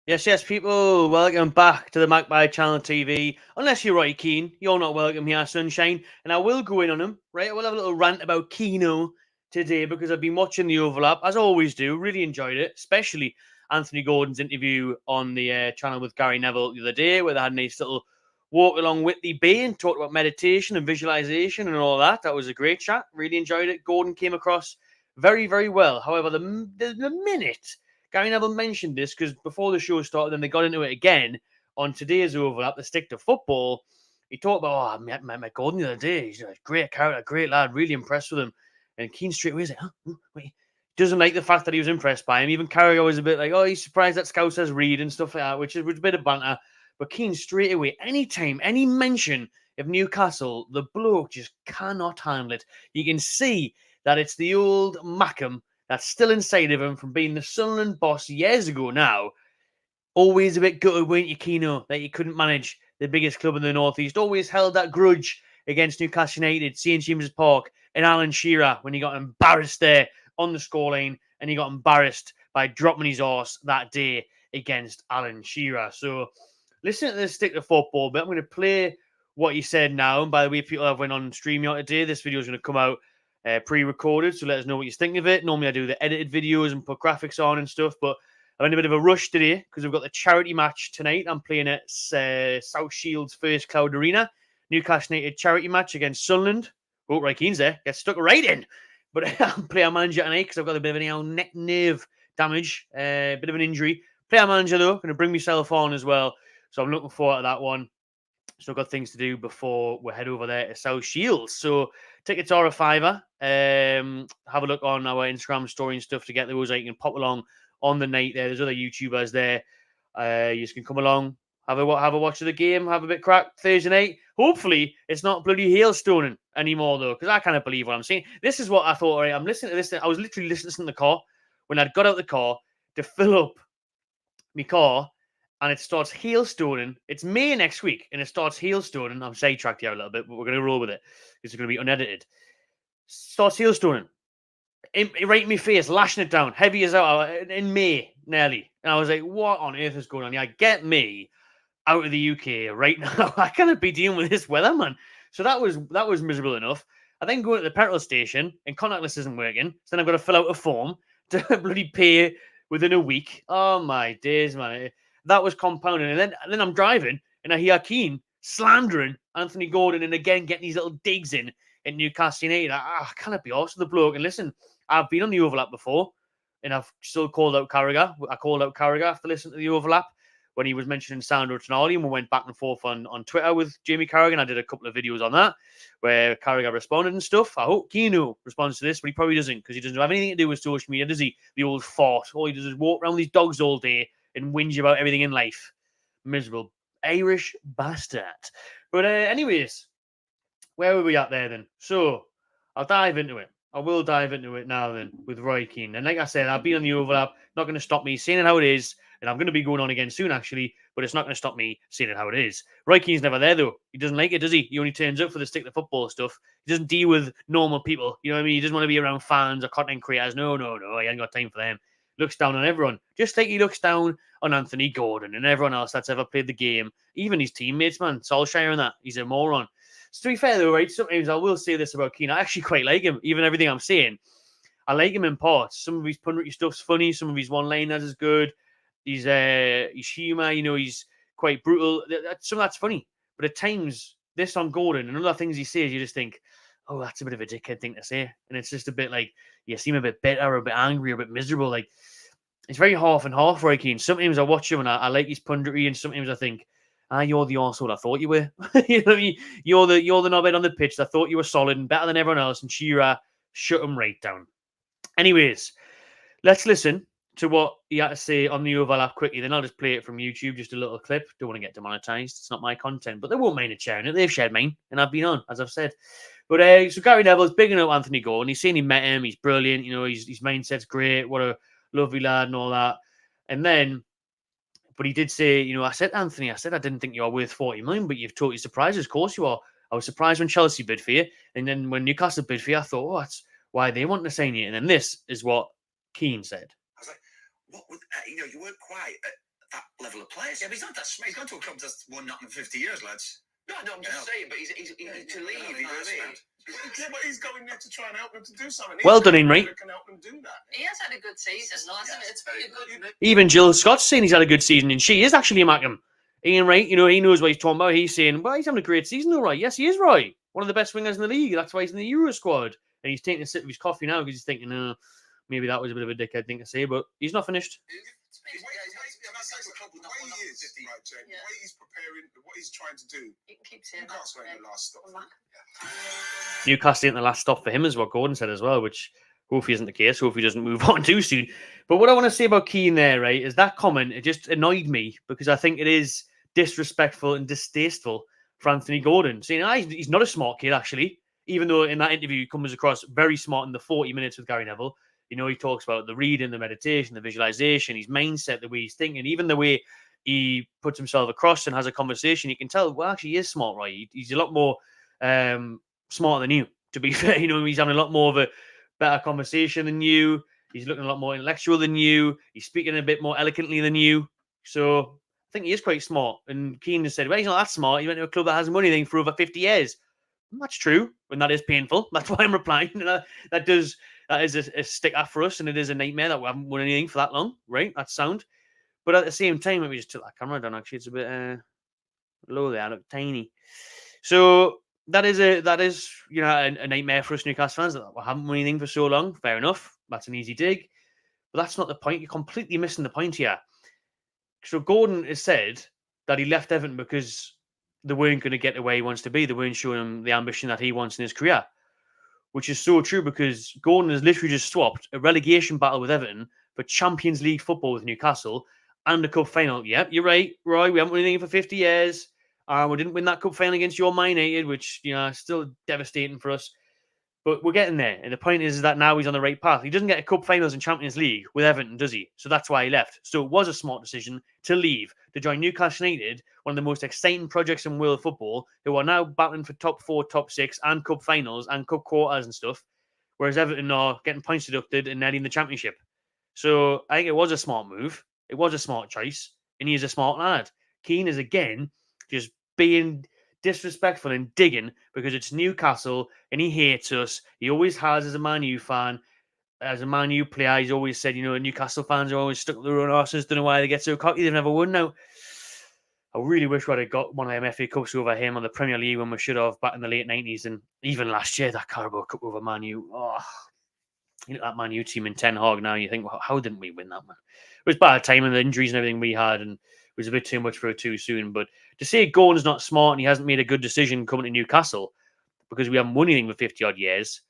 Yes, people, welcome back to the Magpie Channel TV. Unless you're Roy Keane, you're not welcome here, sunshine. And I will go in on him, right? I will have a little rant about Keane today because I've been watching the overlap, as I always do. Really enjoyed it, especially Anthony Gordon's interview on the channel with Gary Neville the other day, where they had a nice little walk along Whitley Bay and talked about meditation and visualization and all that. That was a great chat. Really enjoyed it. Gordon came across very, very well. However, the minute Gary Neville mentioned this, because before the show started, then they got into it again on today's overlap, the stick to football. He talked about, I met Gordon the other day. He's a great character, great lad, really impressed with him. And Keane straight away is like, wait. Doesn't like the fact that he was impressed by him. Even Carragher was a bit like, he's surprised that Scouse has Reed and stuff like that, which is a bit of banter. But Keane straight away, anytime, any mention of Newcastle, the bloke just cannot handle it. You can see that it's the old Mackham that's still inside of him from being the Sunderland boss years ago now. Always a bit gutted, weren't you, Keane, that you couldn't manage the biggest club in the North East. Always held that grudge against Newcastle United, St James's Park, and Alan Shearer when he got embarrassed there on the scoreline, and he got embarrassed by dropping his arse that day against Alan Shearer. So listen to this stick to football, but I'm going to play what he said now. And by the way, people have went on StreamYard today. This video is going to come out pre-recorded, so let us know what you think of it. Normally I do the edited videos and put graphics on and stuff, but I'm in a bit of a rush today because we've got the charity match tonight. I'm playing at South Shields First Cloud Arena, Newcastle United charity match against Sunderland. Oh, right, Keane's there. Gets stuck right in. But I'm player manager tonight because I've got a bit of an nerve damage, a bit of an injury. Player manager, though, going to bring myself on as well. So I'm looking forward to that one. Still got things to do before we head over there to South Shields. So tickets are a $5. Have a look on our Instagram story and stuff to get those. You can pop along on the night there. There's other YouTubers there. You just can come along, have a watch of the game, have a bit crack Thursday night. Hopefully, it's not bloody hailstoning anymore, though, because I can't believe what I'm seeing. This is what I thought. Right, I'm listening to this. I was literally listening to the car when I'd got out the car to fill up my car, and it starts hailstoning. It's May next week, and it starts hailstoning. I'm sidetracked here a little bit, but we're going to roll with it. It's going to be unedited. Starts hailstoning. Right in my face, lashing it down, heavy as out in May, nearly. And I was like, what on earth is going on? Yeah, get me out of the UK right now. I cannot be dealing with this weather, man. So that was miserable enough. I then go to the petrol station, and contactless isn't working. So then I've got to fill out a form to bloody pay within a week. Oh, my days, man. That was compounding. And then I'm driving, and I hear Keane slandering Anthony Gordon and again getting these little digs in at Newcastle United. I cannot be arsed with the bloke. And listen, I've been on the overlap before, and I've still called out Carragher. I called out Carragher after listening to the overlap when he was mentioning Sandro Tonali, and we went back and forth on Twitter with Jamie Carragher, and I did a couple of videos on that where Carragher responded and stuff. I hope Keane responds to this, but he probably doesn't because he doesn't have anything to do with social media, does he? The old fart. All he does is walk around with these dogs all day and whinge about everything in life. Miserable Irish bastard. But anyways, where were we at there then? So I'll dive into it. I will dive into it now then with Roy Keane. And like I said, I've been on the overlap, not going to stop me saying it how it is. And I'm going to be going on again soon, actually, but it's not going to stop me saying it how it is. Roy Keane's never there, though. He doesn't like it, does he? He only turns up for the stick to football stuff. He doesn't deal with normal people. You know what I mean? He doesn't want to be around fans or content creators. No. He ain't got time for them. Looks down on everyone. Just like he looks down on Anthony Gordon and everyone else that's ever played the game. Even his teammates, man. Solskjaer and that. He's a moron. So to be fair, though, right, sometimes I will say this about Keane. I actually quite like him, even everything I'm saying. I like him in parts. Some of his punditry stuff's funny. Some of his one-liners is good. His humour, he's quite brutal. Some of that's funny. But at times, this on Gordon and other things he says, you just think, oh, that's a bit of a dickhead thing to say. And it's just a bit like, you seem a bit bitter, or a bit angry, or a bit miserable. Like, it's very half and half, Roy Keane. Sometimes I watch him and I like his punditry, and sometimes I think, you're the arsehole I thought you were. You know what I mean? You're the knobhead on the pitch. I thought you were solid and better than everyone else, and Shearer shut him right down. Anyways, let's listen to what he had to say on the overlap quickly. Then I'll just play it from YouTube, just a little clip. Don't want to get demonetized. It's not my content, but they won't mind it sharing it. They've shared mine, and I've been on, as I've said. But so Gary Neville's bigging up Anthony Gordon. He's saying he met him. He's brilliant. His mindset's great. What a lovely lad and all that. And then, but he did say, I said, Anthony, I didn't think you were worth 40 million, but you've totally surprised us. Of course you are. I was surprised when Chelsea bid for you. And then when Newcastle bid for you, I thought, that's why they want to sign you. And then this is what Keane said. I was like, what was, you weren't quite that level of players. Yeah, but he's not that smart. He's gone to a club that's won nothing in 50 years, lads. No, I'm just saying, but he's to leave, you know what I mean? Yeah, but he's going there to try and help them to do something. Well done, Henry. Can help them do that. He has had a good season, hasn't it? It's very good. Even Jill Scott's saying he's had a good season, and she is actually Mackham. Ian Wright, he knows what he's talking about. He's saying, well, he's having a great season, all right. Yes, he is, right. One of the best wingers in the league. That's why he's in the Euro squad. And he's taking a sip of his coffee now because he's thinking, maybe that was a bit of a dickhead thing to say, but he's not finished. The way he's preparing, what he's trying to do. You can keep saying Newcastle ain't the last stop. Newcastle ain't the last stop for him, is what Gordon said as well, which hopefully isn't the case. Hopefully he doesn't move on too soon. But what I want to say about Keane there, right, is that comment, it just annoyed me because I think it is disrespectful and distasteful for Anthony Gordon. Saying he's not a smart kid, actually, even though in that interview he comes across very smart in the 40 minutes with Gary Neville. He talks about the reading, the meditation, the visualization, his mindset, the way he's thinking, even the way he puts himself across and has a conversation. You can tell, well, actually, he is smart, right? He's a lot more smarter than you, to be fair. He's having a lot more of a better conversation than you. He's looking a lot more intellectual than you. He's speaking a bit more eloquently than you. So I think he is quite smart. And Keane just said, well, he's not that smart. He went to a club that hasn't won anything for over 50 years. And that's true, and that is painful. That's why I'm replying. That is a sticker for us, and it is a nightmare that we haven't won anything for that long, right? That's sound. But at the same time, let me just tilt that camera down. Actually, it's a bit low there. I look tiny. So that is a nightmare for us Newcastle fans that we haven't won anything for so long. Fair enough. That's an easy dig. But that's not the point. You're completely missing the point here. So Gordon has said that he left Everton because they weren't going to get the way he wants to be. They weren't showing him the ambition that he wants in his career, which is so true because Gordon has literally just swapped a relegation battle with Everton for Champions League football with Newcastle and the cup final. Yep, you're right, Roy. We haven't won anything for 50 years. We didn't win that cup final against your Man United, which is still devastating for us. But we're getting there. And the point is that now he's on the right path. He doesn't get a cup finals in Champions League with Everton, does he? So that's why he left. So it was a smart decision to leave, to join Newcastle United, one of the most exciting projects in world football, who are now battling for top 4, top 6, and cup finals and cup quarters and stuff, whereas Everton are getting points deducted and netting the championship. So I think it was a smart move. It was a smart choice, and he is a smart lad. Keane is, again, just being disrespectful and digging because it's Newcastle and he hates us. He always has as a Man U fan. As a Man U player, he's always said, Newcastle fans are always stuck with their own arses. Don't know why they get so cocky. They've never won now. I really wish we'd have got one of them FA Cups over him on the Premier League when we should have back in the late 90s and even last year, that Carabao Cup over Man U. Oh, you look at that Man U team in Ten Hag now, you think, well, how didn't we win that, man? It was bad timing, the injuries and everything we had, and it was a bit too much for it too soon. But to say Gordon's not smart and he hasn't made a good decision coming to Newcastle because we haven't won anything for 50-odd years,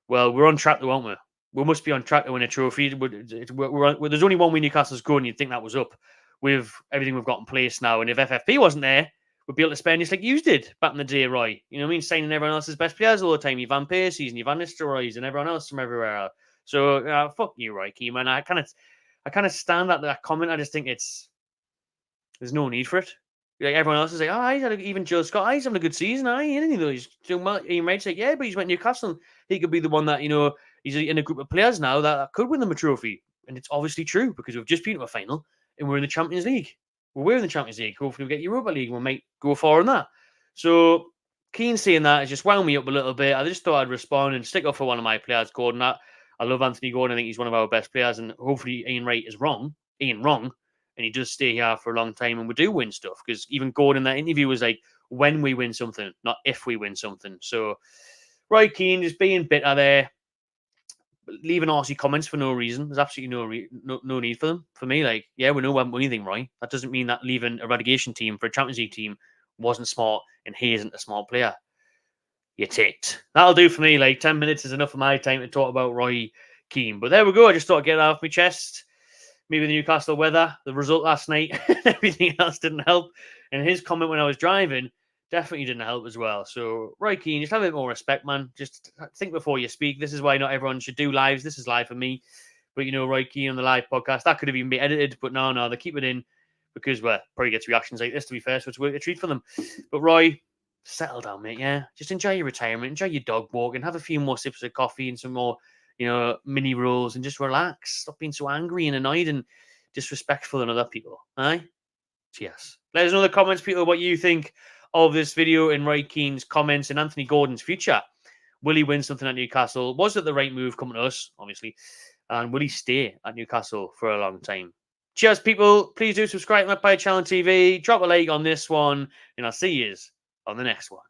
well, we're on track though, aren't we? We must be on track to win a trophy. There's only one way Newcastle's good, and you'd think that was up with everything we've got in place now. And if FFP wasn't there, we'd be able to spend just like you did back in the day, Roy. You know what I mean? Signing everyone else's best players all the time. Your Van Persies and your Van Nistelrooys and everyone else from everywhere. So, fuck you, Roy Keane, man. I kind of stand at that comment. I just think there's no need for it. Like everyone else is like, he's had even Joe Scott, he's having a good season. He's doing well. You might say, yeah, but he's went to Newcastle. He could be the one that, he's in a group of players now that could win them a trophy. And it's obviously true because we've just been to a final and we're in the Champions League. We're in the Champions League. Hopefully we'll get Europa League and we might go far in that. So Keane saying that has just wound me up a little bit. I just thought I'd respond and stick up for one of my players, Gordon. I love Anthony Gordon. I think he's one of our best players. And hopefully Ian Wright is wrong. And he does stay here for a long time and we do win stuff. Because even Gordon, that interview was like, when we win something, not if we win something. So, Roy Keane just being bitter there. Leaving arsey comments for no reason. There's absolutely no need for them. For me, like, yeah, we know we haven't won anything, Roy. That doesn't mean that leaving a relegation team for a Champions League team wasn't smart and he isn't a smart player. You ticked. That'll do for me. Like, 10 minutes is enough of my time to talk about Roy Keane. But there we go. I just thought I'd get that off my chest. Maybe the Newcastle weather, the result last night, everything else didn't help. And his comment when I was driving definitely didn't help as well. So, Roy Keane, just have a bit more respect, man. Just think before you speak. This is why not everyone should do lives. This is live for me. But, Roy Keane on the live podcast, that could have even been edited. But no, they keep it in because, well, probably gets reactions like this, to be fair. So it's a treat for them. But, Roy, settle down, mate, yeah? Just enjoy your retirement. Enjoy your dog walk and have a few more sips of coffee and some more, mini rolls and just relax. Stop being so angry and annoyed and disrespectful than other people. Aye? Yes. Let us know in the comments, people, what you think of this video and Roy Keane's comments and Anthony Gordon's future. Will he win something at Newcastle? Was it the right move coming to us, obviously? And will he stay at Newcastle for a long time? Cheers, people. Please do subscribe to Magpie Channel TV. Drop a like on this one, and I'll see you on the next one.